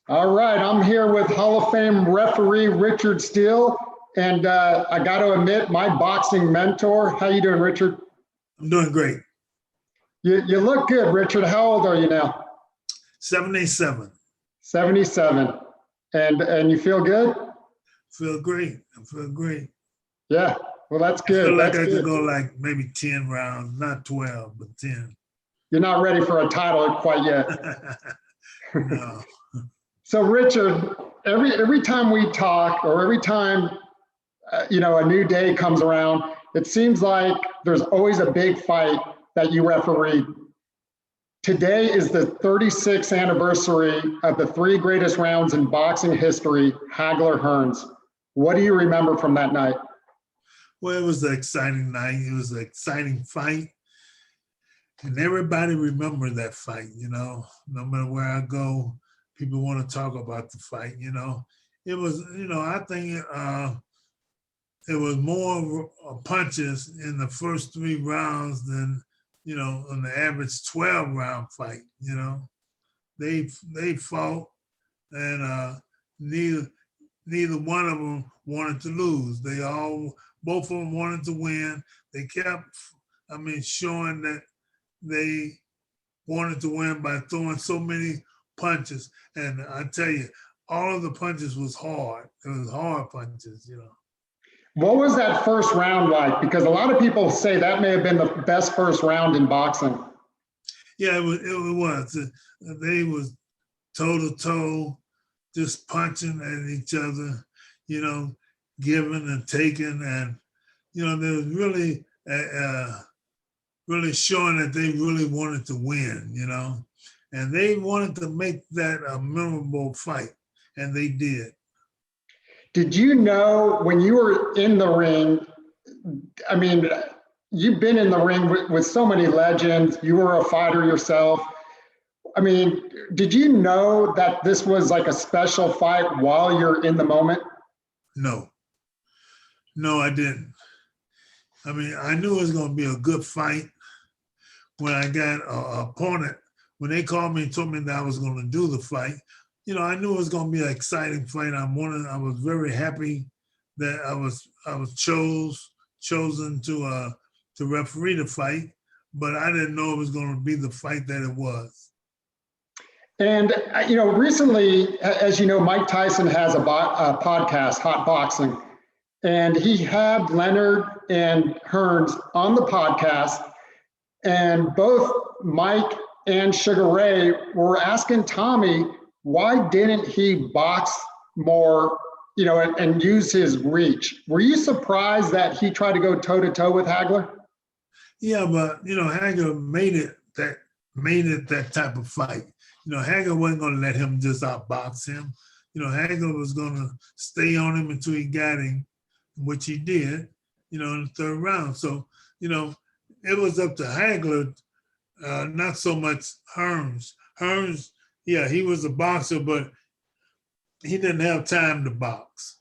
All right, I'm here with Hall of Fame referee Richard Steele, and I got to admit, my boxing mentor. How you doing, Richard? I'm doing great. You look good, Richard. How old are you now? 77. 77. And you feel good? Feel great. I feel great. Yeah. Well, that's I good. feel like That's I good. could go like maybe 10 rounds, not 12, but 10. You're not ready for a title quite yet. No. So, Richard, every time we talk, or every time a new day comes around, it seems like there's always a big fight that you refereed. Today is the 36th anniversary of the three greatest rounds in boxing history, Hagler-Hearns. What do you remember from that night? Well, it was an exciting night. It was an exciting fight. And everybody remembered that fight, no matter where I go, people want to talk about the fight, It was, I think it was more punches in the first three rounds than, on the average 12-round fight, They fought, and neither one of them wanted to lose. Both of them wanted to win. They kept, showing that they wanted to win by throwing so many punches. And I tell you, all of the punches was hard. It was hard punches, What was that first round like? Because a lot of people say that may have been the best first round in boxing. Yeah, it was. They was toe to toe, just punching at each other, giving and taking, and there was really, really showing that they really wanted to win, and they wanted to make that a memorable fight, and they did. Did you know when you were in the ring? You've been in the ring with so many legends. You were a fighter yourself. Did you know that this was like a special fight while you're in the moment? No, I didn't. I knew it was going to be a good fight when I got an opponent. When they called me and told me that I was going to do the fight, I knew it was going to be an exciting fight. I was very happy that I was chosen to referee the fight, but I didn't know it was going to be the fight that it was. And, recently, as you know, Mike Tyson has a podcast, Hot Boxing, and he had Leonard and Hearns on the podcast, and both Mike and Sugar Ray were asking Tommy, why didn't he box more, and use his reach? Were you surprised that he tried to go toe-to-toe with Hagler? Yeah, but, Hagler made it that type of fight. Hagler wasn't going to let him just outbox him. Hagler was going to stay on him until he got him, which he did, in the third round. So, it was up to Hagler, not so much Hearns. Hearns, yeah, he was a boxer, but he didn't have time to box.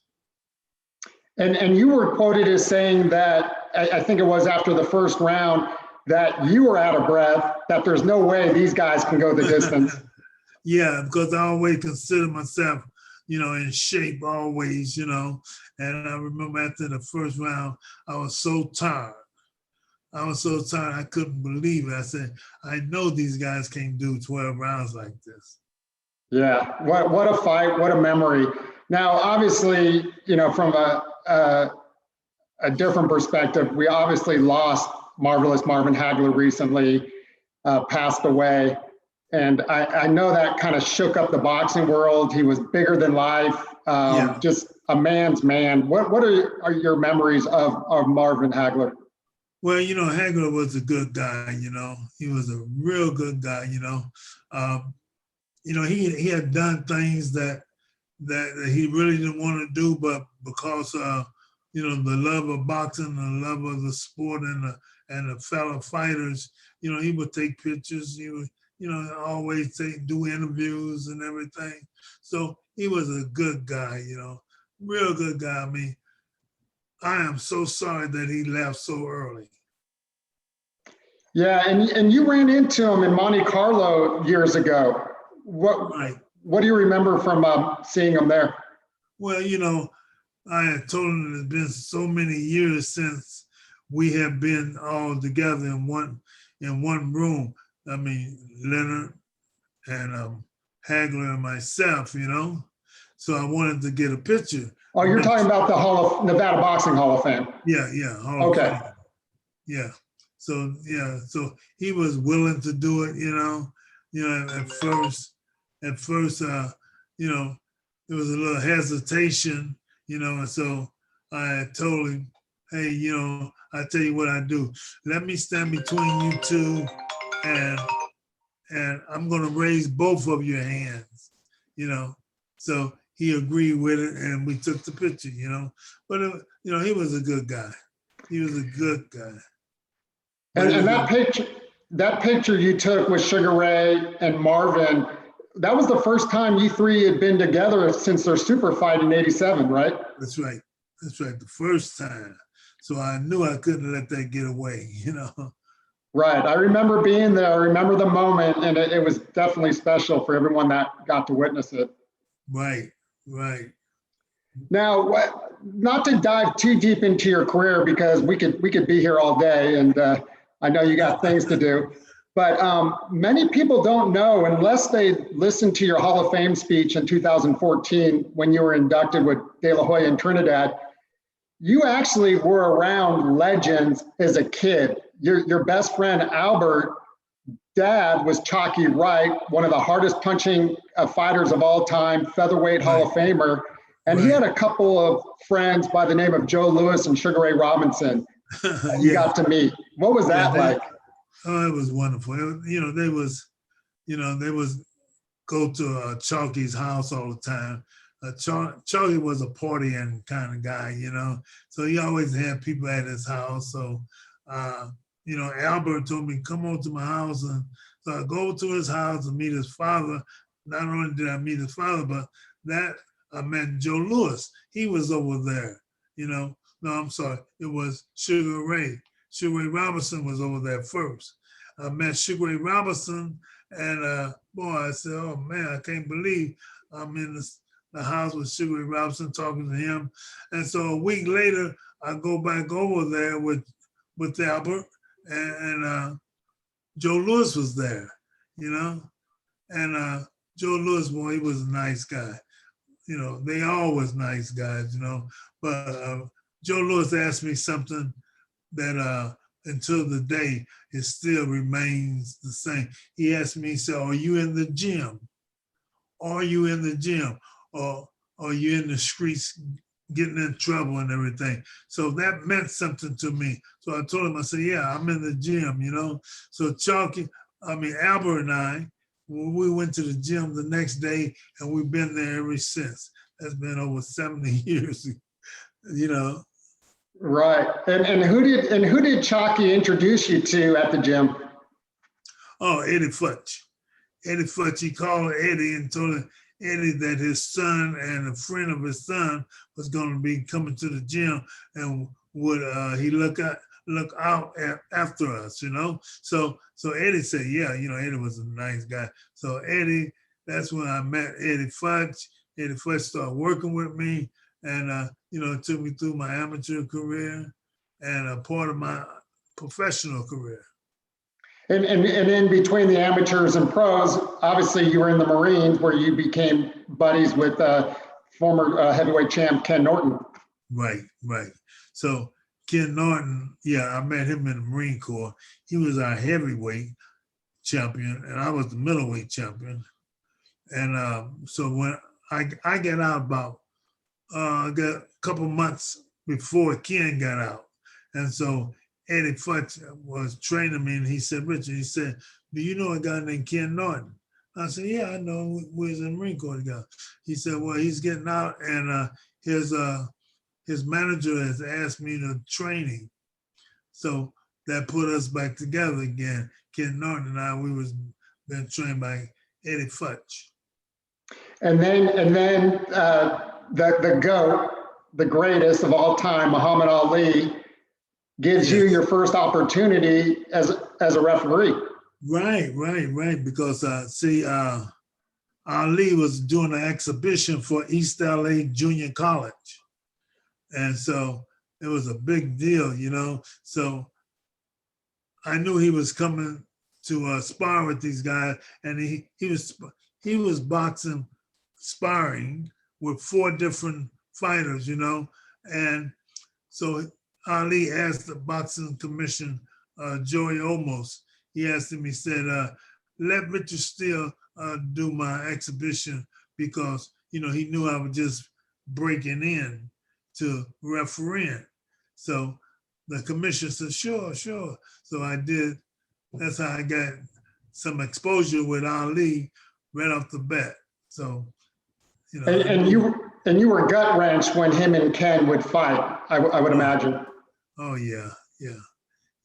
And you were quoted as saying that, I think it was after the first round, that you were out of breath, that there's no way these guys can go the distance. Yeah, because I always consider myself, in shape always, and I remember after the first round, I was so tired. I couldn't believe it. I said, I know these guys can't do 12 rounds like this. Yeah, what a fight, what a memory. Now, obviously, from a different perspective, we obviously lost Marvelous Marvin Hagler recently, passed away. And I know that kind of shook up the boxing world. He was bigger than life, just a man's man. What are your memories of Marvin Hagler? Well, Hagler was a good guy, He was a real good guy, He had done things that he really didn't want to do, but because the love of boxing, the love of the sport, and the fellow fighters, he would take pictures. He would, always do interviews and everything. So he was a good guy, real good guy. I am so sorry that he left so early. Yeah, and you ran into him in Monte Carlo years ago. Right. What do you remember from seeing him there? Well, I had told him it's been so many years since we have been all together in one room. I mean, Leonard and Hagler and myself, So I wanted to get a picture. Oh, you're talking about the Nevada Boxing Hall of Fame. Yeah, Hall of Fame. Yeah. So he was willing to do it, at first, there was a little hesitation, and so I had told him, hey, I tell you what I do. Let me stand between you two and I'm going to raise both of your hands, So he agreed with it and we took the picture, But, he was a good guy. He was a good guy. And that picture you took with Sugar Ray and Marvin, that was the first time you three had been together since their super fight in '87, right? That's right. The first time. So I knew I couldn't let that get away, Right. I remember being there. I remember the moment, and it was definitely special for everyone that got to witness it. Right. Now, not to dive too deep into your career because we could be here all day, and I know you got things to do. But many people don't know, unless they listened to your Hall of Fame speech in 2014 when you were inducted with De La Hoya in Trinidad. You actually were around legends as a kid. Your best friend, Albert, dad was Chalky Wright, one of the hardest punching fighters of all time, featherweight Hall of Famer. And he had a couple of friends by the name of Joe Louis and Sugar Ray Robinson you got to meet. What was that like? Oh, it was wonderful. They was go to Chalky's house all the time. Chalky was a partying kind of guy, So he always had people at his house. So, Albert told me, come on to my house. And so I go to his house and meet his father. Not only did I meet his father, but that I met Joe Louis. He was over there, No, I'm sorry. It was Sugar Ray. Sugar Ray Robinson was over there first. I met Sugar Ray Robinson and I said, oh man, I can't believe I'm in the house with Sugar Ray Robinson talking to him. And so a week later, I go back over there with Albert and Joe Louis was there, And Joe Louis, boy, he was a nice guy. They always nice guys, But Joe Louis asked me something that until the day, it still remains the same. He asked me, he said, are you in the gym? Are you in the gym? Or are you in the streets getting in trouble and everything? So that meant something to me. So I told him, I said, yeah, I'm in the gym, So Albert and I, we went to the gym the next day and we've been there ever since. That's been over 70 years, Right. And who did Chalky introduce you to at the gym? Oh, Eddie Futch. Eddie Futch, he called Eddie and told Eddie that his son and a friend of his son was going to be coming to the gym and would he look out after us, So Eddie said, yeah, Eddie was a nice guy. So Eddie, that's when I met Eddie Futch. Eddie Futch started working with me and, it took me through my amateur career and a part of my professional career. And in between the amateurs and pros, obviously you were in the Marines where you became buddies with former heavyweight champ Ken Norton. Right. So Ken Norton, I met him in the Marine Corps. He was our heavyweight champion and I was the middleweight champion. And so when I got out I got a couple months before Ken got out. And so Eddie Futch was training me and he said, Richard, he said, do you know a guy named Ken Norton? I said, yeah, I know. We was in the Marine Corps together. He said, well, he's getting out and his manager has asked me to train him. So that put us back together again. Ken Norton and I, we was been trained by Eddie Futch. And then the GOAT, the greatest of all time, Muhammad Ali, gives you your first opportunity as a referee. Right. Because Ali was doing an exhibition for East LA Junior College. And so it was a big deal, you know. So I knew he was coming to spar with these guys, and he was boxing, sparring with 4 different fighters, you know. And so Ali asked the boxing commission, Joey Olmos, he asked him, he said, let Richard Steele do my exhibition, because, you know, he knew I was just breaking in to refereeing. So the commission said, sure. So I did. That's how I got some exposure with Ali right off the bat. So, you know. And you were gut wrenched when him and Ken would fight, I would imagine. Oh yeah.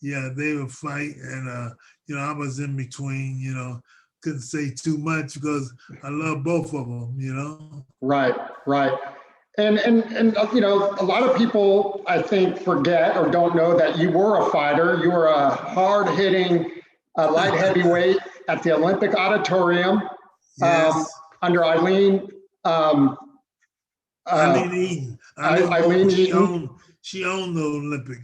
They would fight, and you know, I was in between. You know, couldn't say too much because I love both of them. You know. Right. And you know, a lot of people, I think, forget or don't know that you were a fighter. You were a hard-hitting light heavyweight at the Olympic Auditorium. Yes. Under Eileen. Eileen Eaton. Eileen Eaton. She owned the Olympic.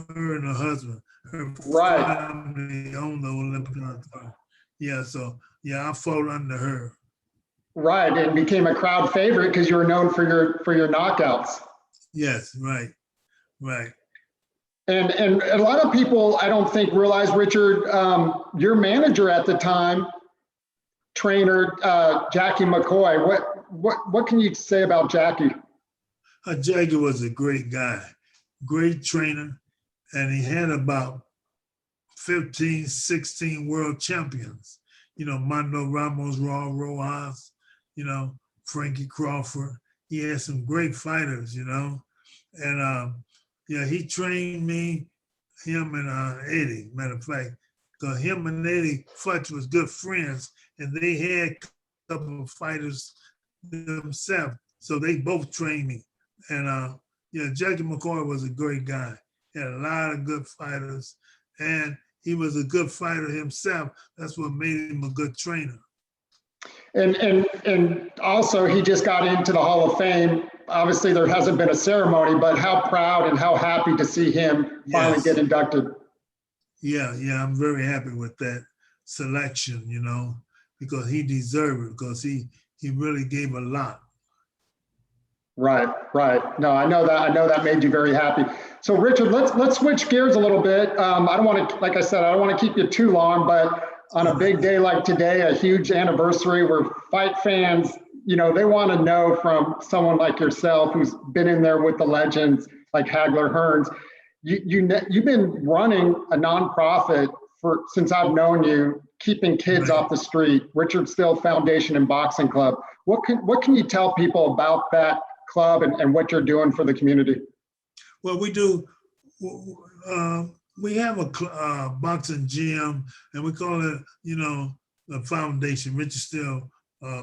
Her and her husband. Her family owned the Olympic Auditorium. Yeah. So yeah, I fought under her. Right, and became a crowd favorite because you were known for your knockouts. Yes, right. And a lot of people, I don't think, realize, Richard, your manager at the time, trainer Jackie McCoy. What can you say about Jackie? Jackie was a great guy, great trainer, and he had about 15, 16 world champions. You know, Mando Ramos, Raul Rojas, you know, Frankie Crawford. He had some great fighters, you know. And yeah, he trained me, him and Eddie, matter of fact, because him and Eddie Futch was good friends, and they had a couple of fighters themselves. So they both trained me. And yeah, Jackie McCoy was a great guy. He had a lot of good fighters, and he was a good fighter himself. That's what made him a good trainer. And also, he just got into the Hall of Fame. Obviously, there hasn't been a ceremony, but how proud and how happy to see him finally get inducted. Yeah, I'm very happy with that selection, you know, because he deserved it, because he really gave a lot. Right. No, I know that made you very happy. So, Richard, let's switch gears a little bit. I don't want to, like I said, I don't want to keep you too long, but on a big day like today, a huge anniversary where fight fans, you know, they want to know from someone like yourself who's been in there with the legends like Hagler-Hearns. You've been running a nonprofit since I've known you, keeping kids off the street, Richard Steele Foundation and Boxing Club. What can you tell people about that club and what you're doing for the community? Well, we do. We have a boxing gym, and we call it, you know, the foundation, Richard Steele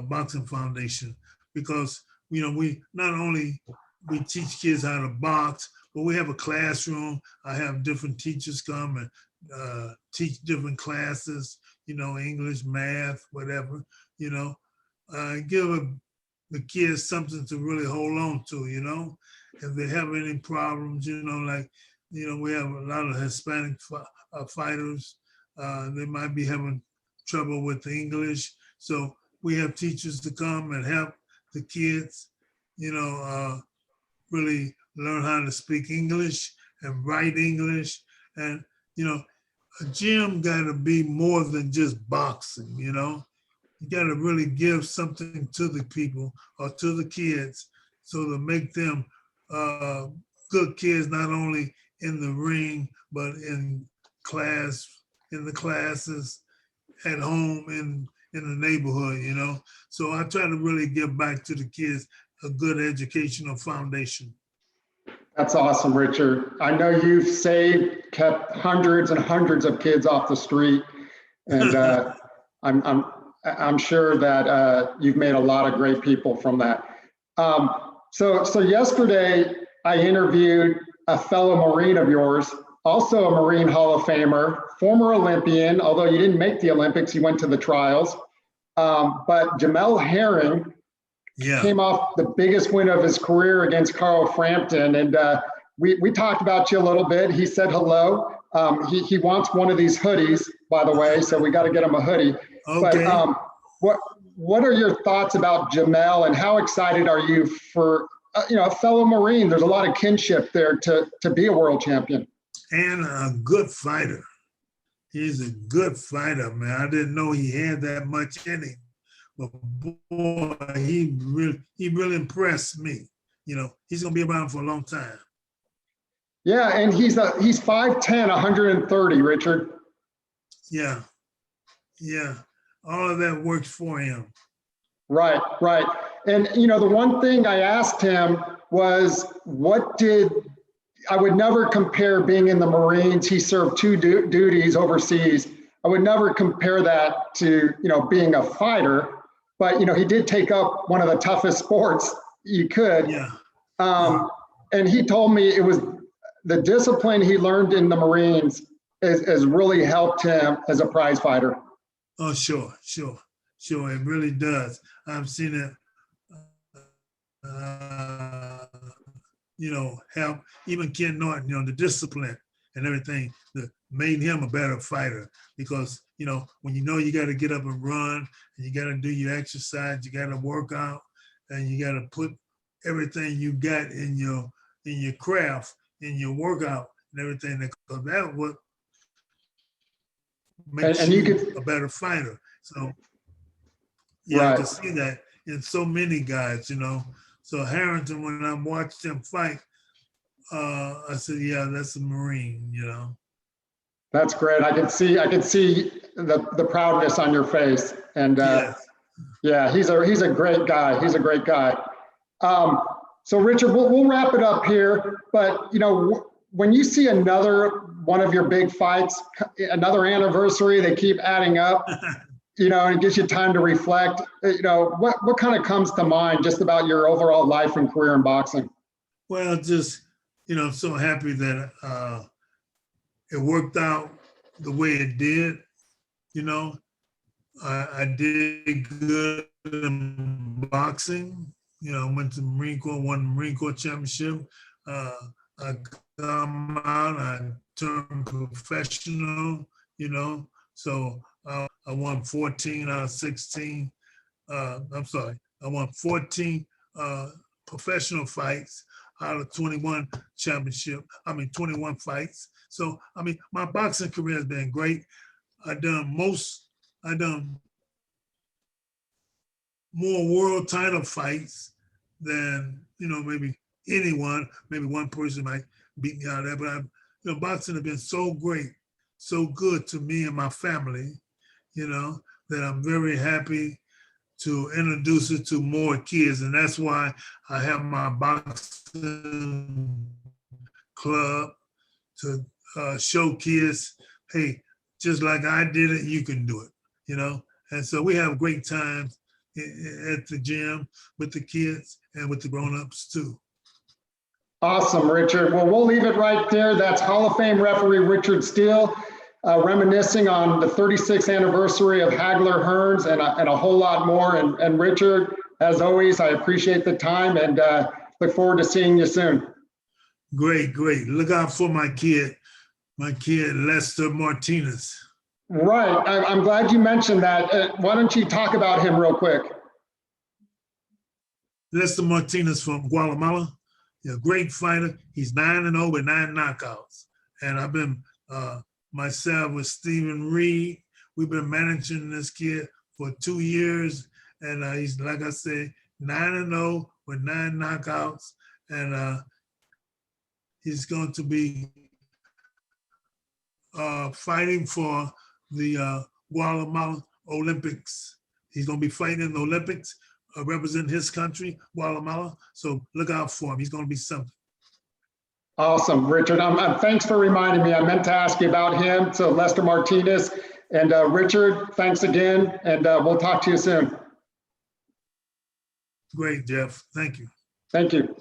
Boxing Foundation, because, you know, we not only we teach kids how to box, but we have a classroom. I have different teachers come and teach different classes, you know, English, math, whatever, you know, give the kids something to really hold on to, you know. If they have any problems, you know, like, you know, we have a lot of Hispanic fighters. They might be having trouble with the English. So we have teachers to come and help the kids, you know, really learn how to speak English and write English. And, you know, a gym got to be more than just boxing, you know. You got to really give something to the people or to the kids, so to make them good kids, not only in the ring, but in class, in the classes, at home, in the neighborhood, you know. So I try to really give back to the kids a good educational foundation. That's awesome, Richard. I know you've kept hundreds and hundreds of kids off the street, and I'm sure that you've made a lot of great people from that. So yesterday I interviewed a fellow Marine of yours, also a Marine Hall of Famer, former Olympian, although you didn't make the Olympics, you went to the trials. But Jamel Herring came off the biggest win of his career against Carl Frampton. And we talked about you a little bit. He said hello. He wants one of these hoodies, by the way, so we got to get him a hoodie. Okay. But what are your thoughts about Jamel, and how excited are you for a fellow Marine? There's a lot of kinship there to be a world champion. And a good fighter. He's a good fighter, man. I didn't know he had that much in him. But boy, he really impressed me. He's gonna be around for a long time. Yeah, and he's 5'10", 130, Richard. Yeah. All of that works for him. Right. And the one thing I asked him was, I would never compare being in the Marines. He served two duties overseas. I would never compare that to, being a fighter, but, he did take up one of the toughest sports you could. Yeah. And he told me it was the discipline he learned in the Marines has really helped him as a prize fighter. Oh, sure. It really does. I've seen it, help even Ken Norton, the discipline and everything that made him a better fighter. Because, when you got to get up and run, and you got to do your exercise, you got to work out, and you got to put everything you got in your craft, in your workout and everything. Because that's what makes you a better fighter. So, I can see that in so many guys, So Harrington, when I watched him fight, I said, yeah, that's a Marine, That's great. I could see the proudness on your face. And yeah, he's a great guy. He's a great guy. So Richard, we'll wrap it up here. But when you see another one of your big fights, another anniversary, they keep adding up. And it gives you time to reflect. What kind of comes to mind just about your overall life and career in boxing? Well, just, I'm so happy that it worked out the way it did. I did good in boxing. Went to the Marine Corps, won the Marine Corps championship. I come out, I turned professional, so I won 14 out of 16. I won 14 professional fights out of 21 fights. So, my boxing career has been great. I've done more world title fights than, maybe one person might beat me out of that. But boxing has been so great, so good to me and my family, that I'm very happy to introduce it to more kids. And that's why I have my boxing club to show kids, hey, just like I did it, you can do it, And so we have great times at the gym with the kids and with the grown-ups too. Awesome, Richard. Well, we'll leave it right there. That's Hall of Fame referee Richard Steele, reminiscing on the 36th anniversary of Hagler-Hearns and a whole lot more. And Richard, as always, I appreciate the time and look forward to seeing you soon. Great. Look out for my kid Lester Martinez. Right. I'm glad you mentioned that. Why don't you talk about him real quick? Lester Martinez from Guatemala. He's a great fighter. He's 9-0 with 9 knockouts. And I've been, myself with Stephen Reed, we've been managing this kid for 2 years. And he's, like I said, 9-0 with 9 knockouts. And he's going to be fighting for the Guatemala Olympics. He's going to be fighting in the Olympics, representing his country, Guatemala. So look out for him. He's going to be something. Awesome, Richard. Thanks for reminding me. I meant to ask you about him. So Lester Martinez and Richard, thanks again. And we'll talk to you soon. Great, Jeff. Thank you. Thank you.